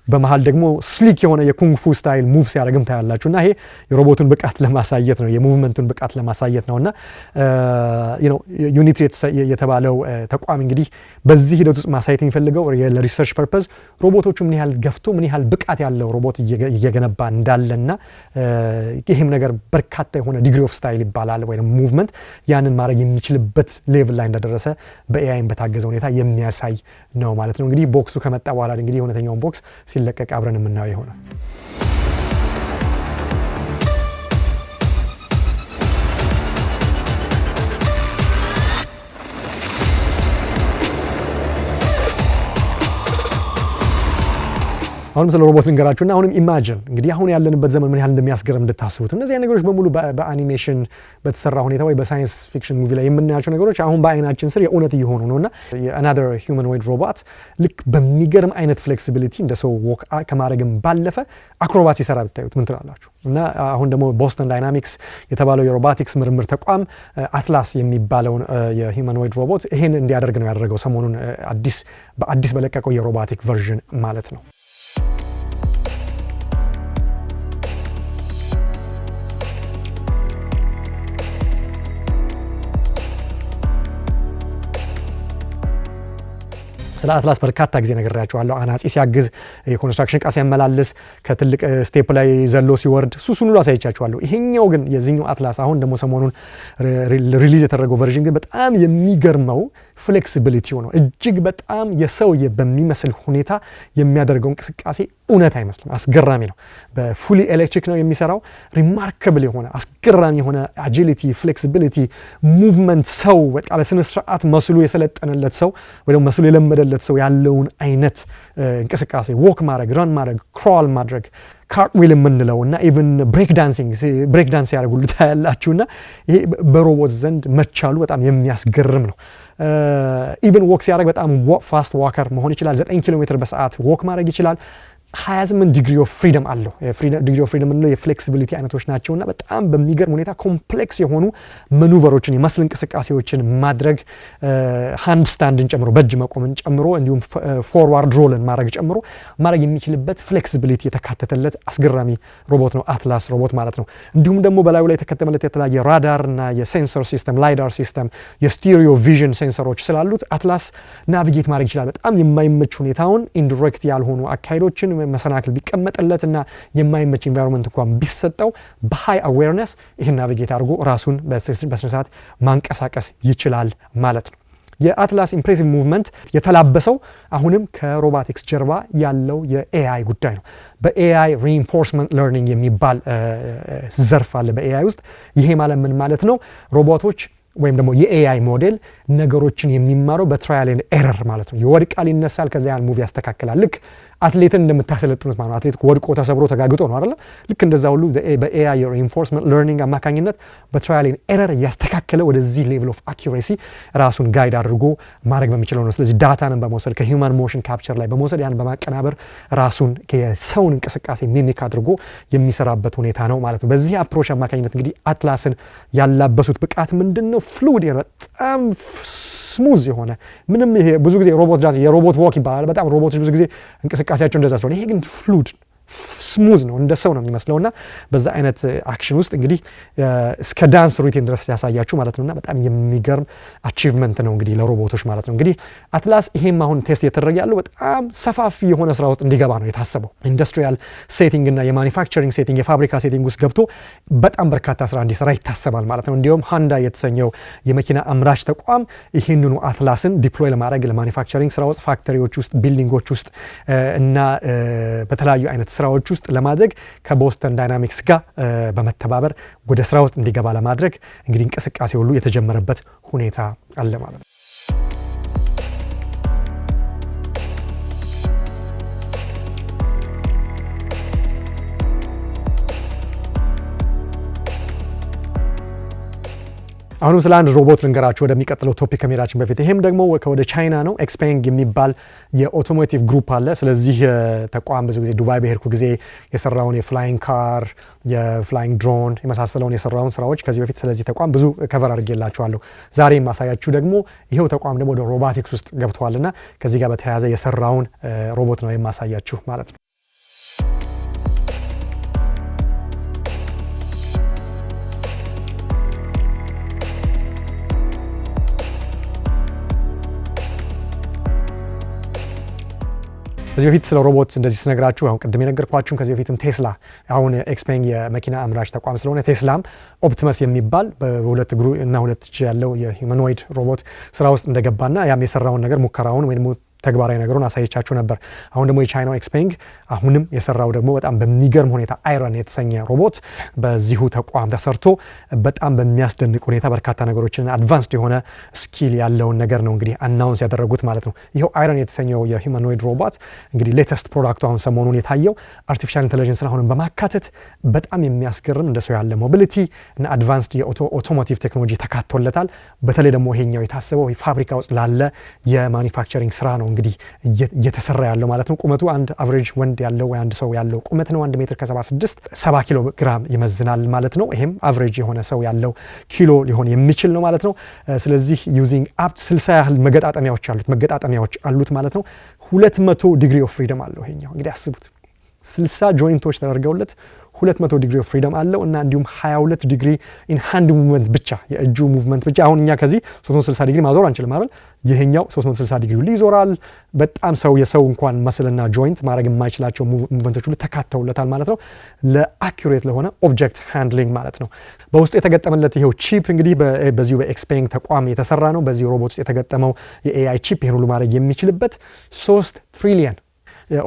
በመሃል ደግሞ ስሊክ የሆነ የኩንግ ፉ ስታይል ሙቭ ሲያደርግም ታያላችሁና ይሄ የሮቦቱን ብቃት ለማሳየት ነው የሙቭመንቱን ብቃት ለማሳየት ነውና ዩኒትሪ የተባለው ተቋም እንግዲህ በዚህ ሂደት ውስጥ ማሳየት የሚፈልገው ለሪሰርች ፐርፐዝ ሮቦቶቹ ምን ያህል ገፍቶ ምን ያህል ብቃት ያለው ሮቦት እየገነባ እንዳለና ይሄም ነገር በርካታ የሆነ ዲግሪ ኦፍ ስታይል ይባላል ወይም ሙቭመንት ያንን ማድረግ የሚችልበት ሌቭል ላይ እንደደረሰ በኤአይም በታገዘ ሁኔታ የሚያሳይ ነው ማለት ነው። እንግዲህ ቦክሱ ከመጣ በኋላ እንግዲህ የእውነተኛውን ቦክስ ሲለቀቅ አብረን የምናየው ይሆናል። አሁንም ስለ ሮቦት ልንገራችሁና አሁንም ኢማጂን እንግዲህ አሁን ያለንበት ዘመን ምን ያህል እንደሚያስገርም እንድታስቡት እነዚህ ነገሮች በሙሉ በአኒሜሽን በተሰራ ሁኔታ ወይ በሳይንስ ፊክሽን ሙቪ ላይ የምናያቸው ነገሮች አሁን በአይናችን ስር የእውነት እየሆኑ ነውና another humanoid robot ልክ በሚገርም አይነት ፍሌክሲቢሊቲ እንደ ሰው ወክ ከማድረግም ባለፈ አክሮባት ሲሰራ ብታዩት ምን ትላላችሁ? እና አሁን ደግሞ ቦስተን ዳይናሚክስ የተባለው የሮቦቲክስ ምርምር ተቋም አትላስ የሚባለውን የሂውማኖይድ ሮቦት ይሄን እንዲያደርግ ነው ያደረገው ሰሞኑን በአዲስ በለቀቀው የሮቦቲክ ቨርዥን ማለት ነው። ስለ አትላስ በርካታ ጊዜ ነግሬያችኋለሁ። አናጺ ሲያግዝ የኮንስትራክሽን ዕቃ ሲያመላልስ ከትልቅ ስቴፕ ላይ ዘሎ ሲወርድ ሱሱን ሁሉ አሳይቻችኋለሁ። ይሄኛው ግን የዚህኛው አትላስ አሁን ደግሞ ሰሞኑን ሪሊዝ የተደረገው ቨርዥን ግን በጣም የሚገርመው ፍሌክሲቢሊቲው ነው። እጅግ በጣም የሰው በሚመስል ሁኔታ የሚያደርገው እንቅስቃሴ እውነት አይመስልም፣ አስገራሚ ነው። በፉሊ ኤሌክትሪክ ነው የሚሰራው። ሪማርካብል የሆነ አስገራሚ የሆነ አጂሊቲ፣ ፍሌክሲቢሊቲ፣ ሙቭመንት ሰው በቃ በስነ ስርዓት መስሉ የሰለጠነለት ሰው ወይ ደግሞ መስሉ የለመደለት ሰው ያለውን አይነት እንቅስቃሴ ዎክ ማድረግ፣ ረን ማድረግ፣ ክራል ማድረግ ካርትዊል የምንለው እና ኢቭን ብሬክ ዳንስ ያደርጉሉ ታያላችሁና ይሄ በሮቦት ዘንድ መቻሉ በጣም የሚያስገርም ነው። ኢቭን ዎክ ሲያደርግ በጣም ፋስት ዋከር መሆን ይችላል። 9 ኪሎ ሜትር በሰዓት ዎክ ማድረግ ይችላል። 28 ዲግሪ ኦፍ ፍሪደም አለው። ዲግሪ ኦፍ ፍሪደም ነው የፍሌክሲቢሊቲ አይነቶች ናቸውና በጣም በሚገርም ሁኔታ ኮምፕሌክስ የሆኑ ማኑቨሮችን የመስል እንቅስቃሴዎችን ማድረግ ሃንድ ስታንድን ጨምሮ በእጅ መቆምን ጨምሮ እንዲሁም ፎርዋርድ ሮልን ማድረግ ጨምሮ ማድረግ የሚችልበት ፍሌክሲቢሊቲ የተካተተለት አስገራሚ ሮቦት ነው አትላስ ሮቦት ማለት ነው። እንዲሁም ደግሞ በላዩ ላይ የተከተመለት የተለያየ ራዳር እና የሴንሰር ሲስተም ላይዳር ሲስተም የስቴሪዮ ቪዥን ሴንሰሮች ስላሉት አትላስ ናቪጌት ማድረግ ይችላል። በጣም የማይመች ሁኔታውን ኢንዲሬክት ያልሆኑ አካሄዶችን መሰናክል ቢቀመጥለትና የማይመች ኢንቫይሮንመንት እንኳን ቢሰጠው በሃይ አዌርነስ ይህን ናቪጌት አድርጎ ራሱን በስነ ስርዓት ማንቀሳቀስ ይችላል ማለት ነው። የአትላስ ኢምፕሬሲቭ ሙቭመንት የተላበሰው አሁንም ከሮቦቲክስ ጀርባ ያለው የኤአይ ጉዳይ ነው። በኤአይ ሪኢንፎርስመንት ለርኒንግ የሚባል ዘርፍ አለ በኤአይ ውስጥ። ይሄ ማለት ምን ማለት ነው? ሮቦቶች ወይም ደግሞ የኤአይ ሞዴል ነገሮችን የሚማረው በትራያል ኤንድ ኤረር ማለት ነው። ይወድቃል፣ ይነሳል፣ ከዛ ያን ሙቭ ያስተካክላል። ልክ አትሌትን እንደምታሰለጥኑት ማለት ነው። አትሌት ወድቆ ተሰብሮ ተጋግጦ ነው አይደል? ልክ እንደዛ ሁሉ በኤአይ ሪኢንፎርስመንት ለርኒንግ አማካኝነት በትራያል ኤንድ ኤረር እያስተካከለ ወደዚህ ሌቭል ኦፍ አኪዩሬሲ ራሱን ጋይድ አድርጎ ማድረግ በሚችለው ነው። ስለዚህ ዳታንን በመውሰድ ከሂውማን ሞሽን ካፕቸር ላይ በመውሰድ ያን በማቀናበር ራሱን የሰውን እንቅስቃሴ ሚሚክ አድርጎ የሚሰራበት ሁኔታ ነው ማለት ነው። በዚህ አፕሮች አማካኝነት እንግዲህ አትላስን ያላበሱት ብቃት ምንድነው? ፍሉድ በጣም ስሙዝ የሆነ ምንም ይሄ ብዙ ጊዜ ሮቦት ዳንስ የሮቦት ዎክ ይባላል። በጣም ሮቦቶች ብዙ ጊዜ እንቅስቃሴያቸው እንደዛ ስለሆነ ይሄ ግን ፍሉድ ስሙዝ ነው፣ እንደ ሰው ነው የሚመስለውና በዛ አይነት አክሽን ውስጥ እንግዲህ እስከ ዳንስ ሩቲን ድረስ ያሳያችሁ ማለት ነውና በጣም የሚገርም አቺቭመንት ነው እንግዲህ ለሮቦቶች ማለት ነው። እንግዲህ አትላስ ይሄም አሁን ቴስት እየተደረገ ያለው በጣም ሰፋፊ የሆነ ስራ ውስጥ እንዲገባ ነው የታሰበው። ኢንዱስትሪያል ሴቲንግ እና የማኒፋክቸሪንግ ሴቲንግ የፋብሪካ ሴቲንግ ውስጥ ገብቶ በጣም በርካታ ስራ እንዲሰራ ይታሰባል ማለት ነው። እንዲሁም ሃንዳይ የተሰኘው የመኪና አምራች ተቋም ይህንኑ አትላስን ዲፕሎይ ለማድረግ ለማኒፋክቸሪንግ ስራ ውስጥ ፋክተሪዎች ውስጥ ቢልዲንጎች ውስጥ እና በተለያዩ አይነት ስራዎች ውስጥ ለማድረግ ከቦስተን ዳይናሚክስ ጋር በመተባበር ወደ ስራ ውስጥ እንዲገባ ለማድረግ እንግዲህ እንቅስቃሴ ሁሉ የተጀመረበት ሁኔታ አለ ማለት ነው። አሁንም ስለ አንድ ሮቦት ልንገራችሁ ወደሚቀጥለው ቶፒክ ከመሄዳችን በፊት። ይሄም ደግሞ ወደ ቻይና ነው። ኤክስፔንግ የሚባል የኦቶሞቲቭ ግሩፕ አለ። ስለዚህ ተቋም ብዙ ጊዜ ዱባይ በሄድኩ ጊዜ የሰራውን የፍላይንግ ካር፣ የፍላይንግ ድሮን የመሳሰለውን የሰራውን ስራዎች ከዚህ በፊት ስለዚህ ተቋም ብዙ ከቨር አድርጌላችኋለሁ። ዛሬ የማሳያችሁ ደግሞ ይሄው ተቋም ደግሞ ወደ ሮቦቲክስ ውስጥ ገብቷልና ከዚህ ጋር በተያያዘ የሰራውን ሮቦት ነው የማሳያችሁ ማለት ነው። ከዚህ በፊት ስለ ሮቦት እንደዚህ ስነግራችሁ አሁን ቅድም የነገርኳችሁም ከዚህ በፊትም ቴስላ አሁን ኤክስፔንግ የመኪና አምራች ተቋም ስለሆነ ቴስላም ኦፕቲመስ የሚባል በሁለት እግሩ እና ሁለት እጅ ያለው የሂውማኖይድ ሮቦት ስራ ውስጥ እንደገባና ያም የሰራውን ነገር ሙከራውን ወይም ተግባራዊ ነገሩን አሳይቻችሁ ነበር። አሁን ደግሞ የቻይናው ኤክስፔንግ አሁንም የሰራው ደግሞ በጣም በሚገርም ሁኔታ አይረን የተሰኘ ሮቦት በዚሁ ተቋም ተሰርቶ በጣም በሚያስደንቅ ሁኔታ በርካታ ነገሮችን አድቫንስድ የሆነ ስኪል ያለውን ነገር ነው እንግዲህ አናውንስ ያደረጉት ማለት ነው። ይሄው አይረን የተሰኘው የሂውማኖይድ ሮቦት እንግዲህ ሌተስት ፕሮዳክቱ አሁን ሰሞኑን የታየው አርቲፊሻል ኢንተለጀንስን አሁንም በማካተት በጣም የሚያስገርም እንደሰው ያለ ሞቢሊቲ እና አድቫንስድ የኦቶሞቲቭ ቴክኖሎጂ ተካቶለታል። በተለይ ደግሞ ይሄኛው የታሰበው ፋብሪካ ውስጥ ላለ የማኒፋክቸሪንግ ስራ ነው እንግዲህ እየተሰራ ያለው ማለት ነው። ቁመቱ አንድ አቨሬጅ ወንድ ያለው ወይ አንድ ሰው ያለው ቁመት ነው 1 ሜትር ከ76 70 ኪሎ ግራም ይመዝናል ማለት ነው። ይሄም አቨሬጅ የሆነ ሰው ያለው ኪሎ ሊሆን የሚችል ነው ማለት ነው። ስለዚህ ዩዚንግ አፕ 60 ያህል መገጣጠሚያዎች አሉት ማለት ነው። 200 ዲግሪ ኦፍ ፍሪደም አለው ይሄኛው እንግዲህ አስቡት 60 ጆይንቶች ተደርገውለት 200 ዲግሪ ኦፍ ፍሪደም አለው እና እንዲሁም 22 ዲግሪ ኢን ሃንድ ሙቭመንት ብቻ የእጁ ሙቭመንት ብቻ። አሁን እኛ ከዚህ 360 ዲግሪ ማዞር አንችልም አይደል? ይሄኛው 360 ዲግሪ ይዞራል። በጣም የሰው እንኳን መስልና ጆይንት ማድረግ የማይችላቸው ሙቭመንቶች ሁሉ ተካተውለታል ማለት ነው። ለአኩሬት ለሆነ ኦብጀክት ሃንድሊንግ ማለት ነው። በውስጡ የተገጠመለት ይሄው ቺፕ እንግዲህ በዚሁ በኤክስፔንግ ተቋም የተሰራ ነው። በዚህ ሮቦት ውስጥ የተገጠመው የኤአይ ቺፕ ይሄን ሁሉ ማድረግ የሚችልበት 3 ትሪሊየን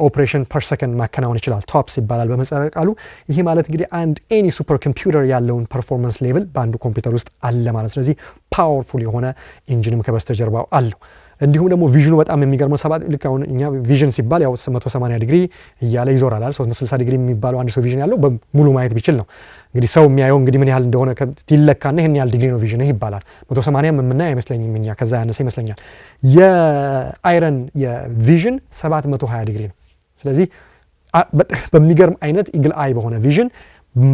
ኦፕሬሽን ፐር ሰከንድ ማከናወን ይችላል። ቶፕስ ይባላል በመጻፍ ቃሉ። ይሄ ማለት እንግዲህ አንድ ኤኒ ሱፐር ኮምፒውተር ያለውን ፐርፎርማንስ ሌቭል በአንዱ ኮምፒውተር ውስጥ አለ ማለት። ስለዚህ ፓወርፉል የሆነ ኢንጂንም ከበስተጀርባው አለው። እንዲሁም ደግሞ ቪዥኑ በጣም የሚገርመው ልክ አሁን እኛ ቪዥን ሲባል ያው 180 ዲግሪ እያለ ይዞራል አይደል? 360 ዲግሪ የሚባለው አንድ ሰው ቪዥን ያለው በሙሉ ማየት ቢችል ነው። እንግዲህ ሰው የሚያየው እንግዲህ ምን ያህል እንደሆነ ይለካና ይሄን ያህል ዲግሪ ነው ቪዥን ይባላል። 180 የምናየው አይመስለኝም እኛ ከዛ ያነሰ ይመስለኛል። የአይረን የቪዥን 720 ዲግሪ ነው። ስለዚህ በሚገርም አይነት ኢግል አይ በሆነ ቪዥን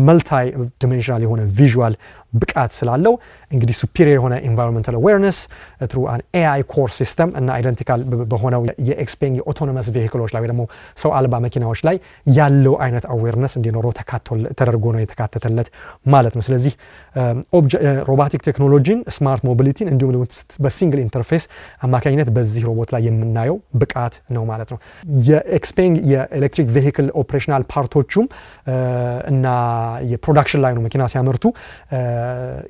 መልታይ ዲሜንሽናል የሆነ ቪዥዋል ብቃት ስላለው እንግዲህ ሱፒሪየር የሆነ ኢንቫይሮንመንታል አዌርነስ ትሩ አን ኤአይ ኮር ሲስተም እና አይደንቲካል በሆነው የኤክስፔንግ የኦቶኖመስ ቬሂክሎች ላይ ወይ ደግሞ ሰው አልባ መኪናዎች ላይ ያለው አይነት አዌርነስ እንዲኖረው ተደርጎ ነው የተካተተለት ማለት ነው። ስለዚህ ሮቦቲክ ቴክኖሎጂን ስማርት ሞቢሊቲን እንዲሁም ደግሞ በሲንግል ኢንተርፌስ አማካኝነት በዚህ ሮቦት ላይ የምናየው ብቃት ነው ማለት ነው። የኤክስፔንግ የኤሌክትሪክ ቬሂክል ኦፕሬሽናል ፓርቶቹም እና የፕሮዳክሽን ላይ ነው መኪና ሲያመርቱ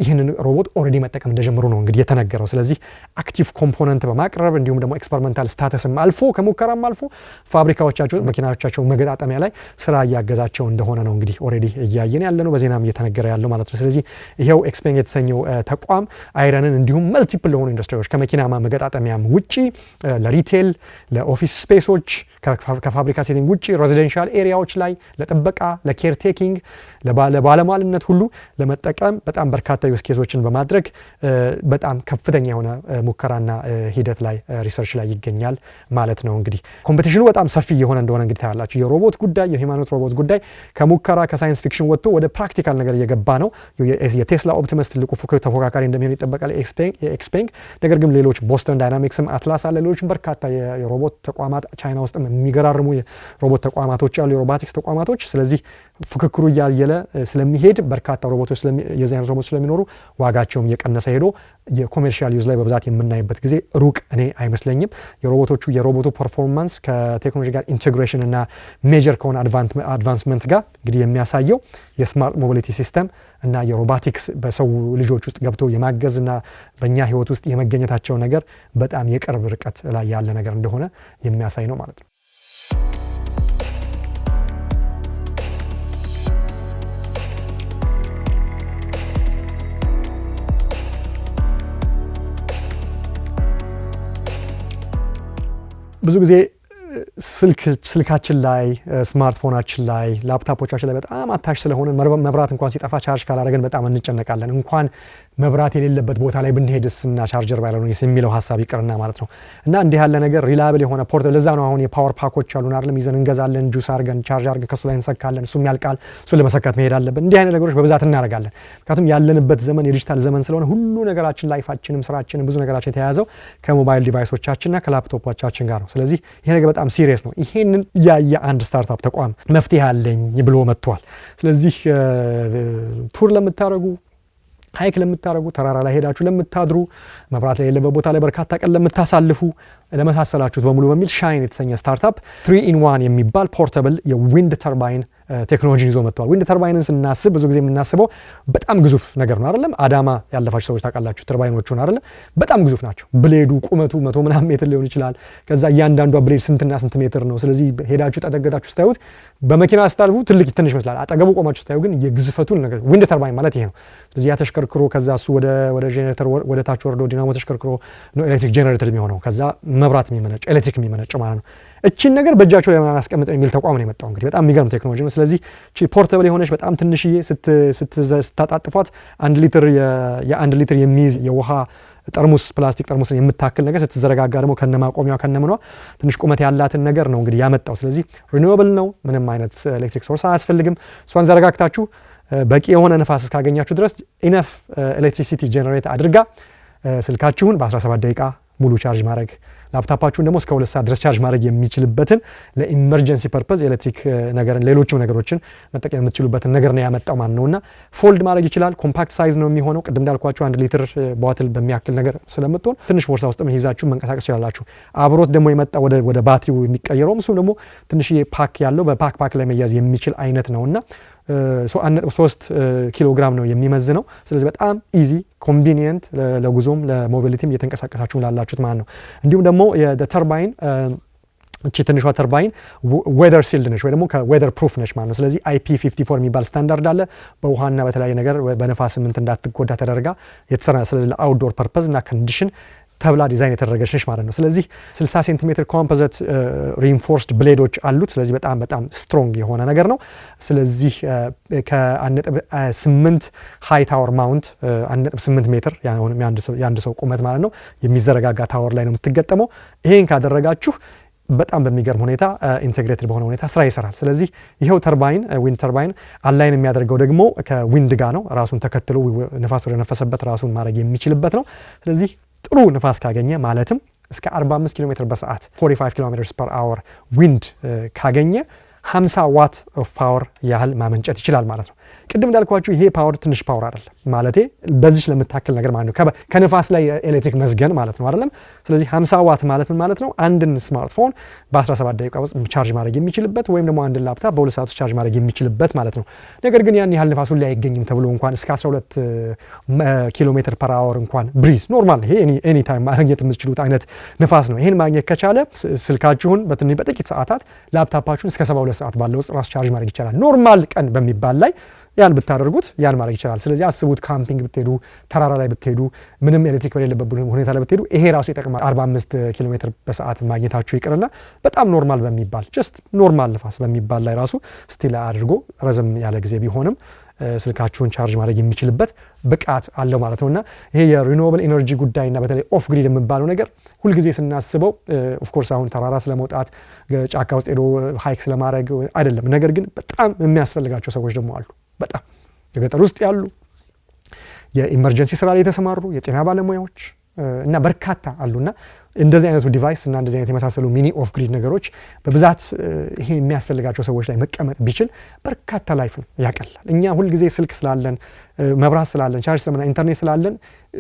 ይህንን ሮቦት ኦልሬዲ መጠቀም እንደጀመሩ ነው እንግዲህ የተነገረው። ስለዚህ አክቲቭ ኮምፖነንት በማቅረብ እንዲሁም ደግሞ ኤክስፐሪመንታል ስታተስም አልፎ ከሙከራም አልፎ ፋብሪካዎቻቸው መኪናዎቻቸው መገጣጠሚያ ላይ ስራ እያገዛቸው እንደሆነ ነው እንግዲህ ኦልሬዲ እያየን ያለ ነው፣ በዜናም እየተነገረ ያለው ማለት ነው። ስለዚህ ይሄው ኤክስፔንግ የተሰኘው ተቋም አይረንን እንዲሁም መልቲፕል ለሆኑ ኢንዱስትሪዎች ከመኪና መገጣጠሚያም ውጪ ለሪቴል፣ ለኦፊስ ስፔሶች ከፋብሪካ ሴቲንግ ውጪ ሬዚደንሻል ኤሪያዎች ላይ ለጥበቃ፣ ለኬር ቴኪንግ፣ ለባለሟልነት ሁሉ ለመጠቀም በጣም በርካታ ዩዝ ኬሶችን በማድረግ በጣም ከፍተኛ የሆነ ሙከራና ሂደት ላይ ሪሰርች ላይ ይገኛል ማለት ነው። እንግዲህ ኮምፒቲሽኑ በጣም ሰፊ የሆነ እንደሆነ እንግዲህ ታያላችሁ። የሮቦት ጉዳይ የሂውማኖይድ ሮቦት ጉዳይ ከሙከራ ከሳይንስ ፊክሽን ወጥቶ ወደ ፕራክቲካል ነገር እየገባ ነው። የቴስላ ኦፕቲመስ ትልቁ ተፎካካሪ እንደሚሆን ይጠበቃል ኤክስፔንግ። ነገር ግን ሌሎች ቦስተን ዳይናሚክስም አትላስ አለ፣ ሌሎችም በርካታ የሮቦት ተቋማት ቻይና ውስጥ የሚገራርሙ የሮቦት ተቋማቶች አሉ፣ የሮቦቲክስ ተቋማቶች። ስለዚህ ፍክክሩ እያየለ ስለሚሄድ በርካታ ሮቦቶች የዚህ አይነት ሮቦቶች ስለሚኖሩ ዋጋቸውም እየቀነሰ ሄዶ የኮሜርሻል ዩዝ ላይ በብዛት የምናይበት ጊዜ ሩቅ እኔ አይመስለኝም። የሮቦቱ ፐርፎርማንስ ከቴክኖሎጂ ጋር ኢንቴግሬሽን እና ሜጀር ከሆነ አድቫንስመንት ጋር እንግዲህ የሚያሳየው የስማርት ሞቢሊቲ ሲስተም እና የሮቦቲክስ በሰው ልጆች ውስጥ ገብቶ የማገዝ እና በእኛ ህይወት ውስጥ የመገኘታቸው ነገር በጣም የቅርብ ርቀት ላይ ያለ ነገር እንደሆነ የሚያሳይ ነው ማለት ነው። ብዙ ጊዜ ስልካችን ላይ ስማርትፎናችን ላይ ላፕታፖቻችን ላይ በጣም አታች ስለሆነ መብራት እንኳን ሲጠፋ ቻርጅ ካላደረገን በጣም እንጨነቃለን። እንኳን መብራት የሌለበት ቦታ ላይ ብንሄድስ እና ቻርጀር ባይኖርስ የሚለው ሀሳብ ይቅርና ማለት ነው። እና እንዲህ ያለ ነገር ሪላብል የሆነ ፖርት ለዛ ነው አሁን የፓወር ፓኮች አሉን አይደለም፣ ይዘን እንገዛለን፣ ጁስ አድርገን ቻርጅ አድርገን ከሱ ላይ እንሰካለን፣ እሱም ያልቃል፣ እሱን ለመሰካት መሄድ አለብን። እንዲህ አይነት ነገሮች በብዛት እናደርጋለን። ምክንያቱም ያለንበት ዘመን የዲጂታል ዘመን ስለሆነ ሁሉ ነገራችን ላይፋችንም ስራችንም ብዙ ነገራችን የተያያዘው ከሞባይል ዲቫይሶቻችንና ከላፕቶፖቻችን ጋር ነው። ስለዚህ ይሄ ነገር በጣም ሲሪየስ ነው። ይሄንን ያየ አንድ ስታርታፕ ተቋም መፍትሄ አለኝ ብሎ መጥቷል። ስለዚህ ቱር ለምታደርጉ፣ ሃይክ ለምታደርጉ፣ ተራራ ላይ ሄዳችሁ ለምታድሩ፣ መብራት ላይ የሌለበት ቦታ ላይ በርካታ ቀን ለምታሳልፉ ለመሳሰላችሁት በሙሉ በሚል ሻይን የተሰኘ ስታርታፕ 3-in-1 የሚባል ፖርተብል የዊንድ ተርባይን ቴክኖሎጂን ይዞ መጥቷል። ዊንድ ተርባይንን ስናስብ ብዙ ጊዜ የምናስበው በጣም ግዙፍ ነገር ነው አይደለም። አዳማ ያለፋችሁ ሰዎች ታውቃላችሁ ተርባይኖቹን አይደለም። በጣም ግዙፍ ናቸው። ብሌዱ ቁመቱ 100 ምናምን ሜትር ሊሆን ይችላል። ከዛ እያንዳንዷ ብሌድ ስንትና ስንት ሜትር ነው። ስለዚህ ሄዳችሁ ጠጠገታችሁ ስታዩት በመኪና ስታልፉ ትንሽ ይመስላል። አጠገቡ ቆማችሁ ስታዩ ግን የግዝፈቱን ነገር ዊንድ ተርባይን ማለት ይሄ ነው። ስለዚህ ያ ተሽከርክሮ ከዛ እሱ ወደ ጄኔሬተር ወደ ታች ወርዶ ዲናሞ ተሽከርክሮ ነው ኤሌክትሪክ ጄኔሬተር የሚሆነው። ከዛ መብራት የሚመነጭ ኤሌክትሪክ የሚመነጭ ማለት ነው። እቺን ነገር በእጃቸው ላይ ማስቀመጥ የሚል ተቋም ነው የመጣው። እንግዲህ በጣም የሚገርም ቴክኖሎጂ ነው። ስለዚህ እቺ ፖርተብል የሆነች በጣም ትንሽዬ ስታጣጥፏት 1 ሊትር የሚይዝ የውሃ ጠርሙስ ፕላስቲክ ጠርሙስን የምታክል ነገር ስትዘረጋጋ ደግሞ ከነማቆሚያው ከነምኗ ትንሽ ቁመት ያላትን ነገር ነው እንግዲህ ያመጣው። ስለዚህ ሪኒዌብል ነው፣ ምንም አይነት ኤሌክትሪክ ሶርስ አያስፈልግም። እሷን ዘረጋግታችሁ በቂ የሆነ ንፋስ እስካገኛችሁ ድረስ ኢነፍ ኤሌክትሪሲቲ ጄኔሬት አድርጋ ስልካችሁን በ17 ደቂቃ ሙሉ ቻርጅ ማድረግ፣ ላፕታፓችሁን ደግሞ እስከ 2 ሰዓት ድረስ ቻርጅ ማድረግ የሚችልበትን ለኢመርጀንሲ ፐርፐዝ ኤሌክትሪክ ነገርን ሌሎችም ነገሮችን መጠቀም የምትችሉበትን ነገር ነው ያመጣው ማለት ነውና ፎልድ ማድረግ ይችላል። ኮምፓክት ሳይዝ ነው የሚሆነው። ቅድም እንዳልኳችሁ 1 ሊትር ቦትል በሚያክል ነገር ስለምትሆን ትንሽ ቦርሳ ውስጥ ይዛችሁ መንቀሳቀስ ይችላላችሁ። አብሮት ደግሞ የመጣ ወደ ባትሪው የሚቀየረው እሱም ደግሞ ትንሽዬ ፓክ ያለው በፓክ ላይ መያዝ የሚችል አይነት ነውና 1.3 ኪሎ ግራም ነው የሚመዝነው። ስለዚህ በጣም ኢዚ ኮንቪኒየንት ለጉዞም ለሞቢሊቲም እየተንቀሳቀሳችሁ ላላችሁት ማለት ነው። እንዲሁም ደግሞ የተርባይን እቺ ትንሿ ተርባይን ዌዘር ሲልድ ነች ወይ ደግሞ ከዌዘር ፕሩፍ ነች ማለት ነው። ስለዚህ IP54 የሚባል ስታንዳርድ አለ። በውሃና በተለያየ ነገር በነፋስ ምንት እንዳትጎዳ ተደርጋ የተሰራ ስለዚህ ለአውትዶር ፐርፐዝ እና ኮንዲሽን ተብላ ዲዛይን የተደረገች ነች ማለት ነው። ስለዚህ 60 ሴንቲሜትር ኮምፖዚት ሪኢንፎርስድ ብሌዶች አሉት። ስለዚህ በጣም ስትሮንግ የሆነ ነገር ነው። ስለዚህ ከ1.8 ሃይ ታወር ማውንት 1.8 ሜትር የአንድ ሰው ቁመት ማለት ነው የሚዘረጋጋ ታወር ላይ ነው የምትገጠመው። ይሄን ካደረጋችሁ በጣም በሚገርም ሁኔታ ኢንቴግሬትድ በሆነ ሁኔታ ስራ ይሰራል። ስለዚህ ይሄው ተርባይን ዊንድ ተርባይን አላይን የሚያደርገው ደግሞ ከዊንድ ጋር ነው። ራሱን ተከትሎ ንፋስ ወደ ነፈሰበት ራሱን ማድረግ የሚችልበት ነው። ስለዚህ ጥሩ ንፋስ ካገኘ ማለትም እስከ 45 ኪሎ ሜትር በሰዓት 45 ኪሎ ሜትር ፐር አወር ዊንድ ካገኘ 50 ዋት ኦፍ ፓወር ያህል ማመንጨት ይችላል ማለት ነው። ቅድም እንዳልኳችሁ ይሄ ፓወር ትንሽ ፓወር አይደለም ማለቴ በዚህ ለምታክል ነገር ማለት ነው ከንፋስ ላይ ኤሌክትሪክ መዝገን ማለት ነው አይደለም። ስለዚህ 50 ዋት ማለት ምን ማለት ነው? አንድን ስማርትፎን በ17 ደቂቃ ውስጥ ቻርጅ ማድረግ የሚችልበት ወይም ደግሞ አንድን ላፕቶፕ በ2 ሰዓት ውስጥ ቻርጅ ማድረግ የሚችልበት ማለት ነው። ነገር ግን ያን ያህል ንፋሱን ላይ አይገኝም ተብሎ እንኳን እስከ 12 ኪሎ ሜትር ፐር አወር እንኳን ብሪዝ ኖርማል ይሄ ኤኒ ታይም ማግኘት የምትችሉት አይነት ንፋስ ነው። ይሄን ማግኘት ከቻለ ስልካችሁን በጥቂት ሰዓታት ላፕቶፓችሁን እስከ 72 ሰዓት ባለው ውስጥ ራሱ ቻርጅ ማድረግ ይቻላል። ኖርማል ቀን በሚባል ላይ ያን ብታደርጉት ያን ማድረግ ይችላል። ስለዚህ አስቡት ካምፒንግ ብትሄዱ፣ ተራራ ላይ ብትሄዱ፣ ምንም ኤሌክትሪክ በሌለበት ሁኔታ ላይ ብትሄዱ ይሄ ራሱ ይጠቅማል። 45 ኪሎ ሜትር በሰዓት ማግኘታችሁ ይቅርና በጣም ኖርማል በሚባል ጀስት ኖርማል ንፋስ በሚባል ላይ ራሱ ስቲል አድርጎ ረዘም ያለ ጊዜ ቢሆንም ስልካችሁን ቻርጅ ማድረግ የሚችልበት ብቃት አለው ማለት ነውና ይሄ የሪኒዌብል ኤነርጂ ጉዳይና በተለይ ኦፍ ግሪድ የሚባለው ነገር ሁልጊዜ ስናስበው ኦፍ ኮርስ አሁን ተራራ ስለመውጣት ጫካ ውስጥ ሄዶ ሃይክ ስለማድረግ አይደለም። ነገር ግን በጣም የሚያስፈልጋቸው ሰዎች ደግሞ አሉ። በጣም የገጠር ውስጥ ያሉ የኢመርጀንሲ ስራ ላይ የተሰማሩ የጤና ባለሙያዎች እና በርካታ አሉና እንደዚህ አይነቱ ዲቫይስ እና እንደዚህ አይነት የመሳሰሉ ሚኒ ኦፍ ግሪድ ነገሮች በብዛት ይሄ የሚያስፈልጋቸው ሰዎች ላይ መቀመጥ ቢችል በርካታ ላይፍ ነው ያቀላል። እኛ ሁልጊዜ ስልክ ስላለን መብራት ስላለን ቻርጅ ስለምና ኢንተርኔት ስላለን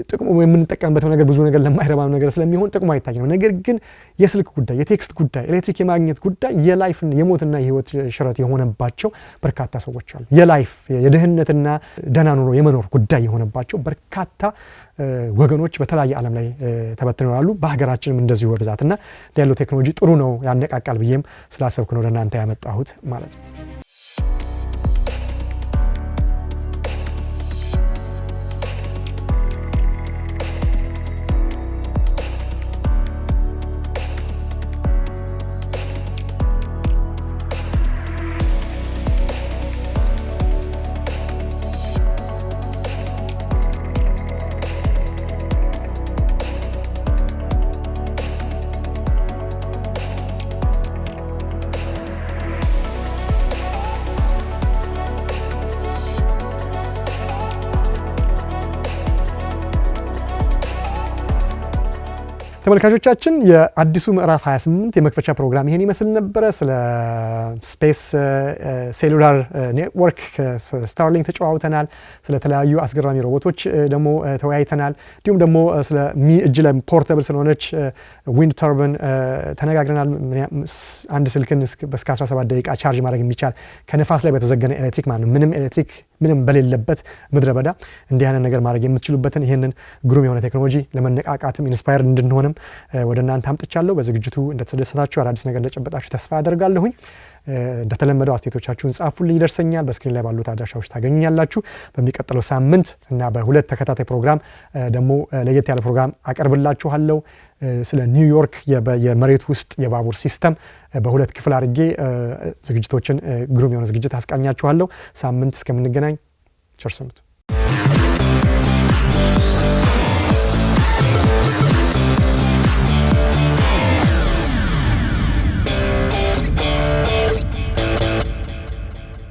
ጥቅሙ የምንጠቀምበት ነገር ብዙ ነገር ለማይረባ ነገር ስለሚሆን ጥቅሙ አይታየንም። ነገር ግን የስልክ ጉዳይ፣ የቴክስት ጉዳይ፣ ኤሌክትሪክ የማግኘት ጉዳይ የላይፍ የሞትና የህይወት ሽረት የሆነባቸው በርካታ ሰዎች አሉ። የላይፍ የድህነትና ደህና ኑሮ የመኖር ጉዳይ የሆነባቸው በርካታ ወገኖች በተለያየ ዓለም ላይ ተበትነው ያሉ በሀገራችንም እንደዚሁ በብዛትና ያለው ቴክኖሎጂ ጥሩ ነው ያነቃቃል ብዬም ስላሰብኩ ነው ለእናንተ ያመጣሁት ማለት ነው። ተመልካቾቻችን የአዲሱ ምዕራፍ 28 የመክፈቻ ፕሮግራም ይሄን ይመስል ነበረ። ስለ ስፔስ ሴሉላር ኔትወርክ ስታርሊንክ ተጨዋውተናል። ስለ ተለያዩ አስገራሚ ሮቦቶች ደግሞ ተወያይተናል። እንዲሁም ደግሞ ስለ እጅ ላይ ፖርተብል ስለሆነች ዊንድ ተርባይን ተነጋግረናል። አንድ ስልክን እስከ 17 ደቂቃ ቻርጅ ማድረግ የሚቻል ከነፋስ ላይ በተዘገነ ኤሌክትሪክ ማለት ነው። ምንም ኤሌክትሪክ ምንም በሌለበት ምድረ በዳ እንዲህ አይነት ነገር ማድረግ የምትችሉበትን ይሄንን ግሩም የሆነ ቴክኖሎጂ ለመነቃቃትም ኢንስፓየርድ እንድንሆንም ወደ እናንተ አምጥቻለሁ። በዝግጅቱ እንደተደሰታችሁ አዳዲስ ነገር እንደጨበጣችሁ ተስፋ አደርጋለሁኝ። እንደተለመደው አስተያየቶቻችሁን ጻፉልኝ፣ ይደርሰኛል። በስክሪን ላይ ባሉት አድራሻዎች ታገኙኛላችሁ። በሚቀጥለው ሳምንት እና በሁለት ተከታታይ ፕሮግራም ደግሞ ለየት ያለ ፕሮግራም አቀርብላችኋለሁ። ስለ ኒውዮርክ የመሬት ውስጥ የባቡር ሲስተም በሁለት ክፍል አድርጌ ዝግጅቶችን ግሩም የሆነ ዝግጅት አስቃኛችኋለሁ። ሳምንት እስከምንገናኝ ቸር ሰንብቱ።